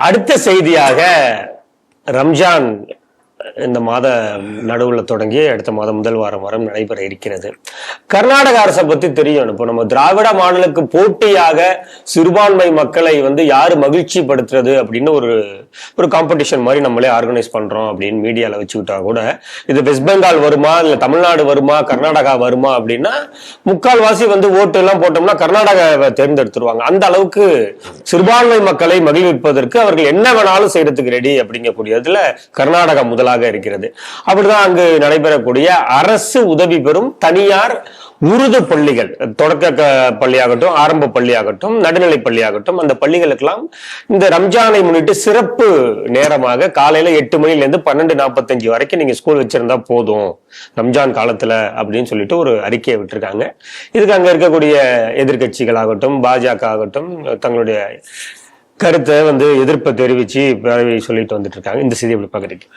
அடுத்த செய்தியாக ரம்ஜான் இந்த மாத நடுவுல தொடங்கி அடுத்த மாதம் முதல் வாரம் நடைபெற இருக்கிறது. கர்நாடக அரசை பத்தி தெரியும். இப்போ நம்ம திராவிட மாடலுக்கு போட்டியாக சிறுபான்மை மக்களை யாரு மகிழ்ச்சி படுத்துறது அப்படின்னு ஒரு காம்படிஷன் மாதிரி நம்மளே ஆர்கனைஸ் பண்றோம் அப்படின்னு மீடியால வச்சுக்கிட்டா கூட, இது வெஸ்ட் பெங்கால் வருமா இல்ல தமிழ்நாடு வருமா கர்நாடகா வருமா அப்படின்னா முக்கால்வாசி ஓட்டு எல்லாம் போட்டோம்னா கர்நாடகாவை தேர்ந்தெடுத்துருவாங்க. அந்த அளவுக்கு சிறுபான்மை மக்களை மகிழ்விப்பதற்கு அவர்கள் என்ன வேணாலும் செய்யறதுக்கு ரெடி அப்படிங்கக்கூடியதுல கர்நாடகா முதலாக இருக்கிறது. அப்படிதான் அங்கு நடைபெறக்கூடிய அரசு உதவி பெறும் தனியார் உருது பள்ளிகள், தொடக்க பள்ளியாகட்டும், ஆரம்ப பள்ளியாகட்டும், நடுநிலை பள்ளியாகட்டும், அந்த பள்ளிகளுக்கெல்லாம் இந்த ரம்ஜானை முன்னிட்டு சிறப்பு நேரமாக காலையில 8 மணில இருந்து 12:45 வரைக்கும் நீங்க ஸ்கூல் வச்சிருந்தா போதும் ரம்ஜான் காலத்துல அப்படின்னு சொல்லிட்டு ஒரு அறிக்கையை விட்டுருக்காங்க. இதுக்கு அங்க இருக்கக்கூடிய எதிர்கட்சிகள் பாஜக ஆகட்டும் தங்களுடைய கருத்தை எதிர்ப்பை தெரிவிச்சு சொல்லிட்டு வந்துட்டு இருக்காங்க. இந்த செய்தி எப்படி பாக்குறீங்க?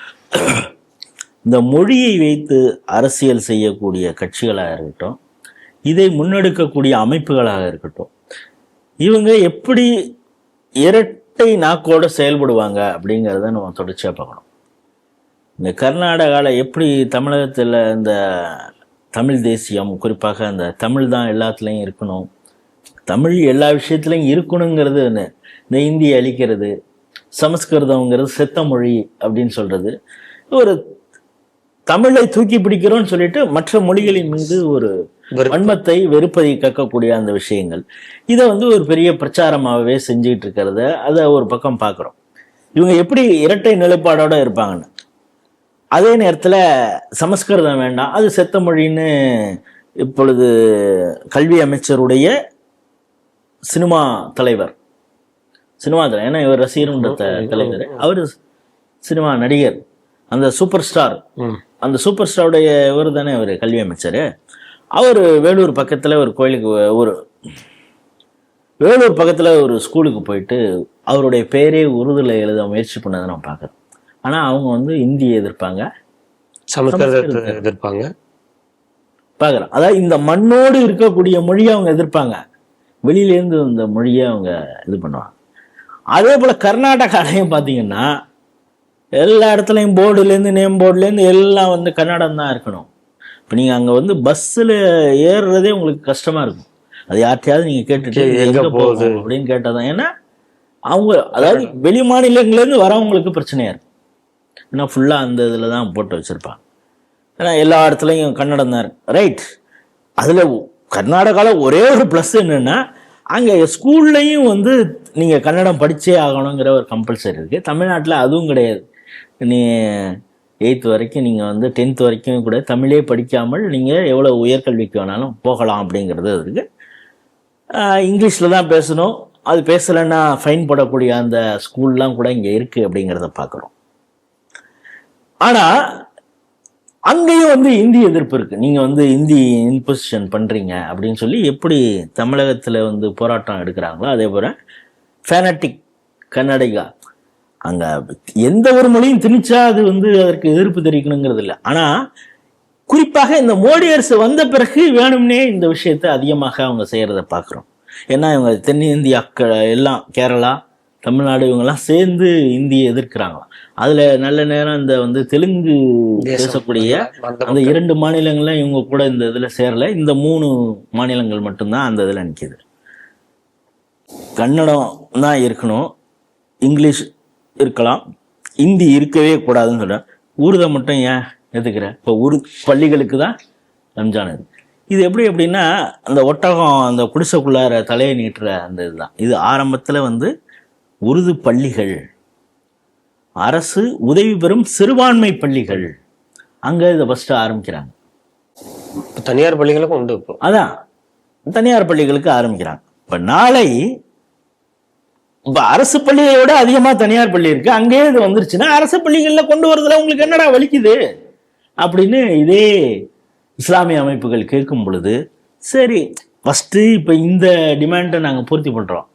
இந்த மொழியை வைத்து அரசியல் செய்யக்கூடிய கட்சிகளாக இருக்கட்டும், இதை முன்னெடுக்கக்கூடிய அமைப்புகளாக இருக்கட்டும், இவங்க எப்படி இரட்டை நாக்கோட செயல்படுவாங்க அப்படிங்கிறத நம்ம தொடர்ச்சியாக பார்க்கணும். இந்த கர்நாடகாவில் எப்படி தமிழகத்தில் இந்த தமிழ் தேசியம், குறிப்பாக அந்த தமிழ் தான் எல்லாத்துலேயும் இருக்கணும், தமிழ் எல்லா விஷயத்துலையும் இருக்கணுங்கிறது இந்த இந்தியை அழிக்கிறது, சமஸ்கிருதம்ங்கிறது செத்த மொழி அப்படின்னு சொல்றது, ஒரு தமிழை தூக்கி பிடிக்கிறோம்னு சொல்லிட்டு மற்ற மொழிகளின் மீது ஒரு வன்மத்தை வெறுப்பதை கக்கக்கூடிய அந்த விஷயங்கள், இதை ஒரு பெரிய பிரச்சாரமாகவே செஞ்சுக்கிட்டு இருக்கிறத அதை ஒரு பக்கம் பார்க்குறோம். இவங்க எப்படி இரட்டை நிலைப்பாடோட இருப்பாங்கன்னு. அதே நேரத்தில் சமஸ்கிருதம் வேண்டாம், அது செத்த மொழின்னு இப்பொழுது கல்வி அமைச்சருடைய சினிமா தலைவர், ஏன்னா இவர் ரசிகர்ன்ற தலைவர், அவர் சினிமா நடிகர், அந்த சூப்பர் ஸ்டார், அந்த சூப்பர் ஸ்டாருடைய இவர் தானே அவர் கல்வி அமைச்சர். அவர் வேலூர் பக்கத்தில் ஒரு கோயிலுக்கு, வேலூர் பக்கத்தில் ஒரு ஸ்கூலுக்கு போயிட்டு அவருடைய பேரே உருதுல எழுத முயற்சி பண்ணதை நான் பார்க்குறேன். ஆனால் அவங்க இந்தியை எதிர்ப்பாங்க, சமஸ்கிருதத்தை எதிர்ப்பாங்க பார்க்குறேன். அதாவது இந்த மண்ணோடு இருக்கக்கூடிய மொழியை அவங்க எதிர்ப்பாங்க, வெளியிலேருந்து இந்த மொழியை அவங்க இது பண்ணுவாங்க. அதே போல் கர்நாடகாலையும் பார்த்தீங்கன்னா எல்லா இடத்துலையும் போர்டுலேருந்து நேம் போர்டுலேருந்து எல்லாம் கன்னடம் தான் இருக்கணும். இப்போ நீங்கள் அங்கே பஸ்ஸில் ஏறுறதே உங்களுக்கு கஷ்டமாக இருக்கும். அது யார்ட்டையாவது நீங்கள் கேட்டுட்டு எங்கே போகுது அப்படின்னு கேட்டால் தான். ஏன்னா அவங்க அதாவது வெளி மாநிலங்கள்லேருந்து வரவங்களுக்கு பிரச்சனையாக இருக்கும். ஏன்னா ஃபுல்லாக அந்த இதில் தான் போட்டு வச்சுருப்பாங்க. ஏன்னா எல்லா இடத்துலையும் கன்னடம் தான் இருக்கு, ரைட். அதில் கர்நாடகாவில் ஒரே ஒரு ப்ளஸ் என்னென்னா, அங்கே ஸ்கூல்லையும் நீங்கள் கன்னடம் படித்தே ஆகணுங்கிற ஒரு கம்பல்சரி இருக்குது. தமிழ்நாட்டில் அதுவும் கிடையாது. நீ 8th வரைக்கும் நீங்கள் 10th வரைக்கும் கூட தமிழே படிக்காமல் நீங்கள் எவ்வளோ உயர்கல்விக்கு வேணாலும் போகலாம் அப்படிங்கிறது இருக்குது. இங்கிலீஷில் தான் பேசணும், அது பேசலைன்னா ஃபைன் போடக்கூடிய அந்த ஸ்கூல்லாம் கூட இங்கே இருக்குது அப்படிங்கிறத பார்க்குறோம். ஆனால் அங்கேயும் இந்தி எதிர்ப்பு இருக்குது. நீங்கள் இந்தி இன்பொசிஷன் பண்ணுறீங்க அப்படின்னு சொல்லி எப்படி தமிழகத்தில் போராட்டம் எடுக்கிறாங்களோ அதே போல் ஃபேனட்டிக் கன்னடிகா, அங்கே எந்த ஒரு மொழியும் திணிச்சா அது அதற்கு எதிர்ப்பு தெரிவிக்கணுங்கிறது இல்லை. ஆனால் குறிப்பாக இந்த மோடி அரசு வந்த பிறகு வேணும்னே இந்த விஷயத்தை அதிகமாக அவங்க செய்கிறத பார்க்குறோம். ஏன்னா இவங்க தென்னிந்தியாக்கள் எல்லாம், கேரளா, தமிழ்நாடு, இவங்கெல்லாம் சேர்ந்து இந்தியை எதிர்க்கிறாங்களாம். அதில் நல்ல நேரம் இந்த தெலுங்கு பேசக்கூடிய அந்த 2 மாநிலங்கள்லாம் இவங்க கூட இந்த இதில் சேரலை. இந்த 3 மாநிலங்கள் மட்டும்தான் அந்த இதில் நிற்கிது. கன்னடம் தான் இருக்கணும், இங்கிலீஷ் இருக்கலாம், இந்தி இருக்கவே கூடாதுன்னு சொல்கிறேன். உருதை மட்டும் ஏன் எதுக்குற? இப்போ பள்ளிகளுக்கு தான் ரம்ஜான் இது. இது எப்படி அப்படின்னா, அந்த ஒட்டகம் அந்த குடிசைக்குள்ளார தலையை நீட்டுற அந்த இதுதான். இது ஆரம்பத்தில் உருது பள்ளிகள், அரசு உதவி பெறும் சிறுபான்மை பள்ளிகள், அங்கே இதை ஃபஸ்ட்டு ஆரம்பிக்கிறாங்க. தனியார் பள்ளிகளுக்கும் உண்டு. இப்போ அதான் தனியார் பள்ளிகளுக்கு ஆரம்பிக்கிறாங்க. இப்போ நாளை இப்போ அரசு பள்ளியை விட அதிகமாக தனியார் பள்ளி இருக்கு, அங்கேயே இது வந்துருச்சுன்னா அரசு பள்ளிகளில் கொண்டு வரதுல உங்களுக்கு என்னடா வலிக்குது அப்படின்னு இதே இஸ்லாமிய அமைப்புகள் கேட்கும் பொழுது, சரி ஃபஸ்ட்டு இப்போ இந்த டிமாண்டை நாங்கள் பூர்த்தி பண்ணுறோம்,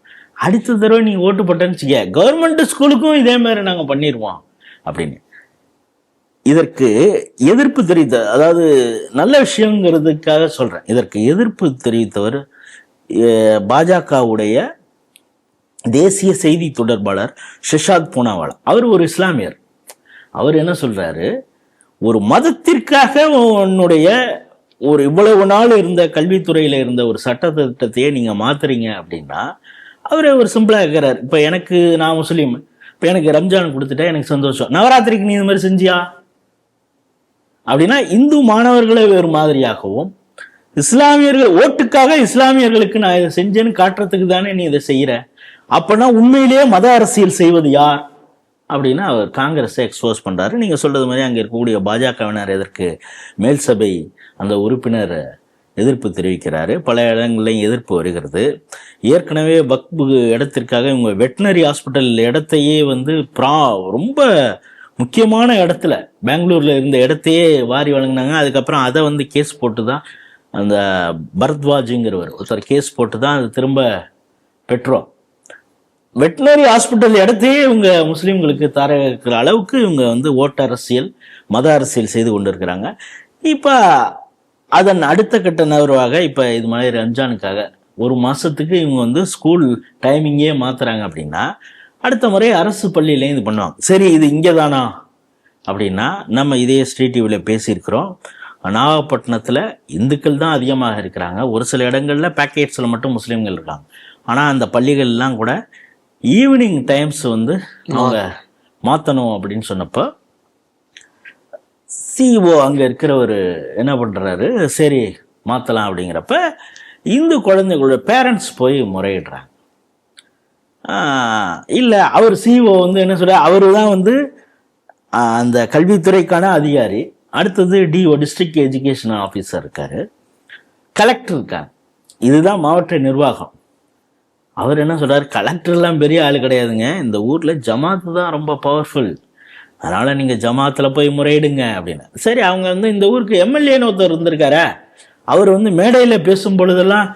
அடுத்த தடவை நீங்கள் ஓட்டு போட்டேன்னு வச்சுக்க கவர்மெண்ட் ஸ்கூலுக்கும் இதே மாதிரி நாங்கள் பண்ணிடுவோம் அப்படின்னு. இதற்கு எதிர்ப்பு தெரிவித்த, அதாவது நல்ல விஷயங்கிறதுக்காக சொல்கிறேன், இதற்கு எதிர்ப்பு தெரிவித்தவர் பாஜகவுடைய தேசிய செய்தி தொடர்பாளர் ஷஷாத் பூனாவாலா, அவர் ஒரு இஸ்லாமியர். அவர் என்ன சொல்றாரு, ஒரு மதத்திற்காக உன்னுடைய ஒரு இவ்வளவு நாள் இருந்த கல்வித்துறையில இருந்த ஒரு சட்ட திட்டத்தையே நீங்க மாத்துறீங்க அப்படின்னா, அவரு ஒரு சிம்பிளா இருக்கிறார். இப்ப எனக்கு, நான் முஸ்லீம், இப்ப எனக்கு ரம்ஜான் கொடுத்துட்டா எனக்கு சந்தோஷம், நவராத்திரிக்கு நீ இந்த மாதிரி செஞ்சியா அப்படின்னா, இந்து மாணவர்களை வேறு மாதிரியாகவும், இஸ்லாமியர்கள் ஓட்டுக்காக இஸ்லாமியர்களுக்கு நான் இதை செஞ்சேன்னு காட்டுறதுக்கு தானே நீ இதை செய்யற, அப்பனா உண்மையிலேயே மத அரசியல் செய்வது யார் அப்படின்னா அவர் காங்கிரஸை எக்ஸ்போஸ் பண்றாரு. நீங்க சொல்றது மாதிரி அங்க இருக்கக்கூடிய பாஜகவினர் எதற்கு மேல் சபை அந்த உறுப்பினர் எதிர்ப்பு தெரிவிக்கிறாரு. பல இடங்கள்லையும் எதிர்ப்பு வருகிறது. ஏற்கனவே வக்பு இடத்திற்காக இவங்க வெட்டினரி ஹாஸ்பிட்டல் இடத்தையே வந்து ரொம்ப முக்கியமான இடத்துல பெங்களூர்ல இருந்த இடத்தையே வாரி வழங்கினாங்க. அதுக்கப்புறம் அதை வந்து கேஸ் போட்டு தான் அந்த பரத்வாஜுங்கிறவர் ஒருத்தர் கேஸ் போட்டு தான் அது திரும்ப பெற்றோம். வெட்டினரி ஹாஸ்பிட்டல் இடத்தையே இவங்க முஸ்லீம்களுக்கு தர இருக்கிற அளவுக்கு இவங்க வந்து ஓட்டு அரசியல், மத அரசியல் செய்து கொண்டு இருக்கிறாங்க. இப்போ அதன் அடுத்த கட்ட நகர்வாக இப்போ இது மாதிரி ரம்ஜானுக்காக ஒரு மாசத்துக்கு இவங்க வந்து ஸ்கூல் டைமிங்கே மாத்துறாங்க அப்படின்னா, அடுத்த முறை அரசு பள்ளியிலையும் இது பண்ணுவாங்க. சரி, இது இங்கே தானா அப்படின்னா, நம்ம இதே ஸ்ட்ரீட் டிவியில் பேசியிருக்கிறோம். நாகப்பட்டினத்தில் இந்துக்கள் தான் அதிகமாக இருக்கிறாங்க. ஒரு சில இடங்களில் பேக்கெட்ஸில் மட்டும் முஸ்லீம்கள் இருக்காங்க. ஆனால் அந்த பள்ளிகள்லாம் கூட ஈவினிங் டைம்ஸ் வந்து அவங்க மாற்றணும் அப்படின்னு சொன்னப்போ சிஓ அங்கே இருக்கிறவர் என்ன பண்ணுறாரு, சரி மாற்றலாம் அப்படிங்கிறப்ப இந்து குழந்தைகளோட பேரண்ட்ஸ் போய் முறையிடுறாங்க. இல்லை, அவர் சிஓ வந்து என்ன சொல்ற, அவரு தான் வந்து அந்த கல்வித்துறைக்கான அதிகாரி. அடுத்தது டிஓ, டிஸ்ட்ரிக்ட் எஜுகேஷன் ஆஃபீஸர் இருக்காரு, கலெக்டர் இருக்காங்க. இதுதான் மாவட்ட நிர்வாகம். அவர் என்ன சொல்றாரு, கலெக்டர்லாம் பெரிய ஆள் கிடையாதுங்க, இந்த ஊர்ல ஜமாத்து தான் ரொம்ப பவர்ஃபுல், அதனால நீங்க ஜமாத்துல போய் முறையிடுங்க அப்படின்னு. சரி, அவங்க வந்து இந்த ஊருக்கு எம்எல்ஏன்னு ஒருத்தர் இருந்திருக்காரு, அவர் வந்து மேடையில பேசும் பொழுதெல்லாம்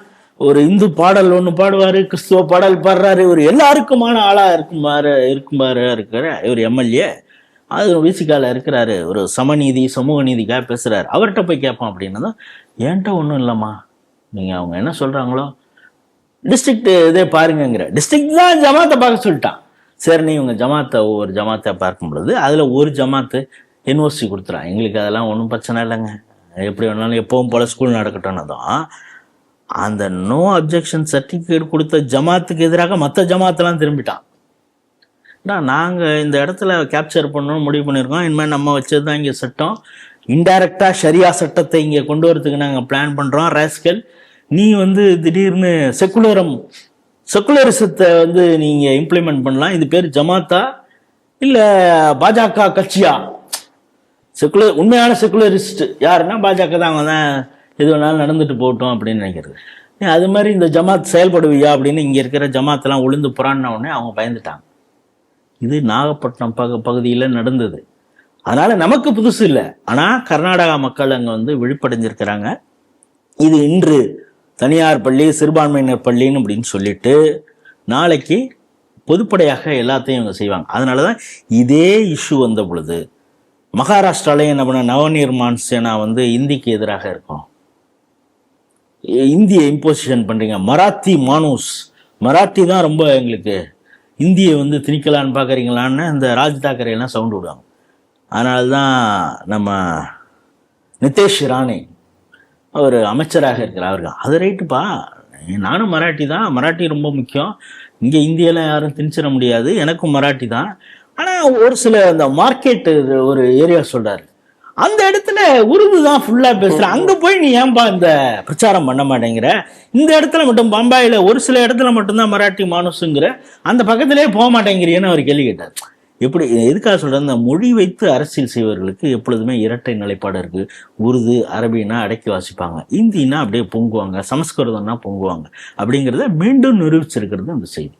ஒரு இந்து பாடல் ஒன்று பாடுவாரு, கிறிஸ்துவ பாடல் பாடுறாரு, இவர் எல்லாருக்குமான ஆளா இருக்குமாறு இருக்கிற இவர் எம்எல்ஏ. அது விசிகால இருக்கிறாரு, ஒரு சமநீதி சமூக நீதிக்காக பேசுறாரு, அவர்கிட்ட போய் கேட்போம் அப்படின்னா தான், ஏன்ட்ட ஒன்றும் இல்லைம்மா, நீங்க அவங்க என்ன சொல்றாங்களோ டிஸ்ட்ரிக்ட் இதே பாருங்கிற, டிஸ்ட்ரிக்ட் தான் ஜமாத்தை பார்க்க சொல்லிட்டான். சரி, நீ உங்க ஜமாத்தை ஒவ்வொரு ஜமாத்தை பார்க்கும் பொழுது அதுல ஒரு ஜமாத்து யூனிவர்சிட்டி கொடுத்துறான், எங்களுக்கு அதெல்லாம் ஒன்றும் பிரச்சனை இல்லைங்க, எப்படி வேணாலும் எப்பவும் போல ஸ்கூல் நடக்கட்டும்னு தான் அந்த நோ அப்ஜெக்ஷன் சர்டிஃபிகேட் கொடுத்த ஜமாத்துக்கு எதிராக மற்ற ஜமாத்தெல்லாம் திரும்பிட்டான். நாங்கள் இந்த இடத்துல கேப்சர் பண்ணணும்னு முடிவு பண்ணியிருக்கோம், இனிமேல் நம்ம வச்சது தான் இங்கே சட்டம், இன்டைரக்டா ஷரியா சட்டத்தை இங்கே கொண்டு வரதுக்கு நாங்கள் பிளான் பண்ணுறோம், ராஸ்கல் நீ வந்து திடீர்னு செக்குலரிசத்தை வந்து நீங்க இம்ப்ளிமெண்ட் பண்ணலாம், இது பேர் ஜமாத்தா இல்ல பாஜக கட்சியா? உண்மையான செக்குலரிஸ்ட் யாருன்னா பாஜக தான், அவங்க தான் எது வேணாலும் நடந்துட்டு போகட்டும் அப்படின்னு நினைக்கிறது. அது மாதிரி இந்த ஜமாத் செயல்படுவியா அப்படின்னு இங்க இருக்கிற ஜமாத்தெல்லாம் உளுந்து புறான உடனே அவங்க பயந்துட்டாங்க. இது நாகப்பட்டினம் பகுதியில் நடந்தது. அதனால நமக்கு புதுசு இல்லை, ஆனா கர்நாடகா மக்கள் அங்க வந்து விழிப்படைஞ்சிருக்கிறாங்க. இது இன்று தனியார் பள்ளி, சிறுபான்மையினர் பள்ளின்னு அப்படின்னு சொல்லிட்டு நாளைக்கு பொதுப்படையாக எல்லாத்தையும் இவங்க செய்வாங்க. அதனாலதான் இதே இஷ்யூ வந்த பொழுது மகாராஷ்டிராலையும் என்ன பண்ண, நவநிர்மான் சேனா வந்து இந்திக்கு எதிராக இருக்கும், இந்திய இம்போசிஷன் பண்றீங்க, மராத்தி மானூஸ், மராட்டி தான் ரொம்ப எங்களுக்கு இந்தியை வந்து திணிக்கலான்னு பாக்குறீங்களான்னு இந்த ராஜ் தாக்கரே எல்லாம் சவுண்ட் விடுவாங்க. அதனால்தான் நம்ம நிதேஷ் ராணே அவர் அமைச்சராக இருக்கிறார், அவருக்கு அது ரைட்டுப்பா, நானும் மராட்டி தான், மராட்டி ரொம்ப முக்கியம், இங்கே இந்தியெல்லாம் யாரும் திணிச்சிட முடியாது, எனக்கும் மராட்டி தான். ஆனால் ஒரு சில அந்த மார்க்கெட் ஒரு ஏரியா சொல்றாரு, அந்த இடத்துல உருது தான் ஃபுல்லா பேசுற, அங்க போய் நீ ஏன்பா இந்த பிரச்சாரம் பண்ண மாட்டேங்கிற, இந்த இடத்துல மட்டும் பம்பாயில ஒரு சில இடத்துல மட்டும்தான் மராட்டி மானுசுங்கிற, அந்த பக்கத்திலே போக மாட்டேங்கிறீன்னு அவர் கேள்வி கேட்டார். எப்படி, எதுக்காக சொல்றேன், இந்த மொழி வைத்து அரசியல் செய்வர்களுக்கு எப்பொழுதுமே இரட்டை நிலைப்பாடு இருக்கு. உருது அரபின்னா அடக்கி வாசிப்பாங்க, இந்தின்னா அப்படியே பொங்குவாங்க, சமஸ்கிருதம்னா பொங்குவாங்க, அப்படிங்கிறத மீண்டும் நிரூபிச்சிருக்கிறது அந்த செய்தி.